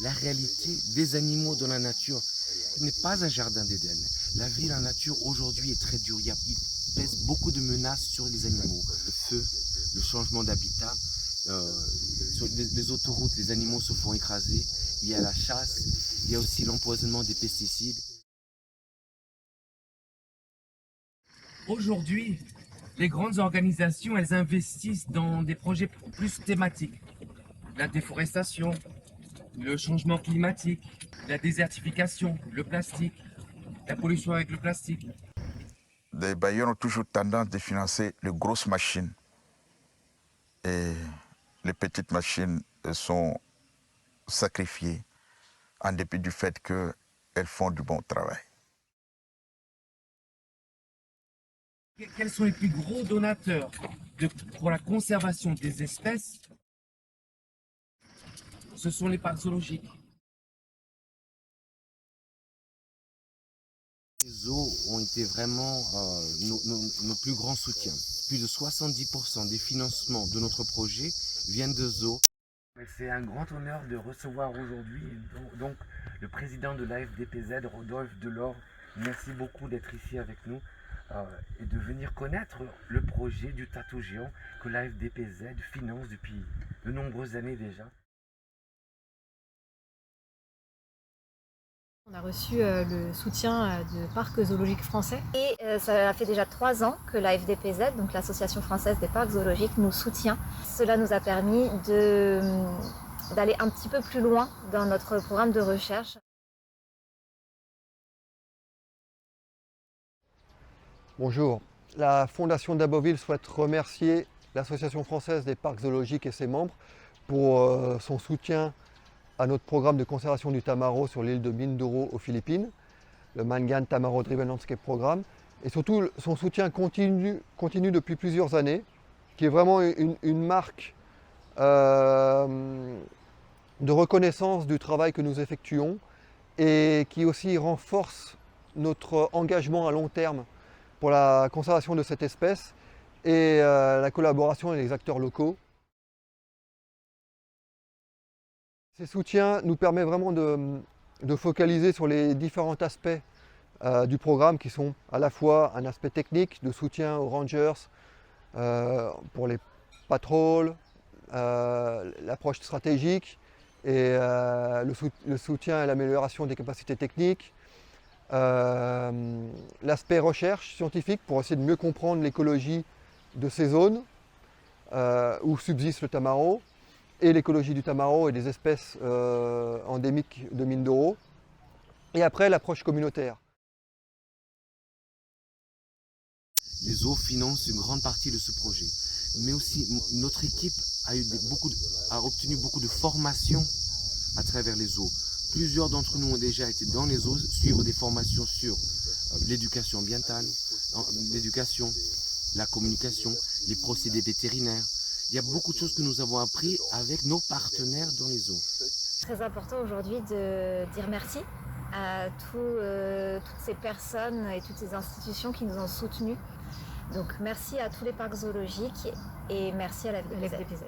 la réalité des animaux dans la nature. Ce n'est pas un jardin d'Éden. La vie, la nature aujourd'hui est très dure. Il pèse beaucoup de menaces sur les animaux. Le feu, le changement d'habitat, sur les autoroutes, les animaux se font écraser. Il y a la chasse, il y a aussi l'empoisonnement des pesticides. Aujourd'hui, les grandes organisations, elles investissent dans des projets plus thématiques. La déforestation, le changement climatique, la désertification, le plastique, la pollution avec le plastique. Les bailleurs ont toujours tendance de financer les grosses machines. Et les petites machines sont sacrifiées en dépit du fait qu'elles font du bon travail. Quels sont les plus gros donateurs pour la conservation des espèces? Ce sont les parcs zoologiques. Les zoos ont été vraiment nos plus grands soutiens. Plus de 70% des financements de notre projet viennent de zoos. C'est un grand honneur de recevoir aujourd'hui donc le président de l'AFDPZ, Rodolphe Delors. Merci beaucoup d'être ici avec nous et de venir connaître le projet du tatou géant que l'AFDPZ finance depuis de nombreuses années déjà. On a reçu le soutien de Parcs zoologiques français et ça fait déjà 3 ans que la FDPZ, donc l'Association française des parcs zoologiques, nous soutient. Cela nous a permis d'aller un petit peu plus loin dans notre programme de recherche. Bonjour, la Fondation d'Aboville souhaite remercier l'Association française des parcs zoologiques et ses membres pour son soutien à notre programme de conservation du tamaro sur l'île de Mindoro aux Philippines, le Mangan Tamaro Driven Landscape Programme, et surtout son soutien continu depuis plusieurs années, qui est vraiment une marque de reconnaissance du travail que nous effectuons et qui aussi renforce notre engagement à long terme pour la conservation de cette espèce et la collaboration avec les acteurs locaux. Ces soutiens nous permettent vraiment de focaliser sur les différents aspects du programme qui sont à la fois un aspect technique de soutien aux rangers pour les patrols, l'approche stratégique et le soutien à l'amélioration des capacités techniques, l'aspect recherche scientifique pour essayer de mieux comprendre l'écologie de ces zones où subsiste le tamaro, et l'écologie du tamaro et des espèces endémiques de Mindoro. Et après, l'approche communautaire. Les zoos financent une grande partie de ce projet. Mais aussi, notre équipe a obtenu beaucoup de formations à travers les zoos. Plusieurs d'entre nous ont déjà été dans les zoos, suivre des formations sur l'éducation ambientale, l'éducation, la communication, les procédés vétérinaires. Il y a beaucoup de choses que nous avons appris avec nos partenaires dans les zoos. C'est très important aujourd'hui de dire merci à toutes ces personnes et toutes ces institutions qui nous ont soutenus. Donc merci à tous les parcs zoologiques et merci à la FDPZ.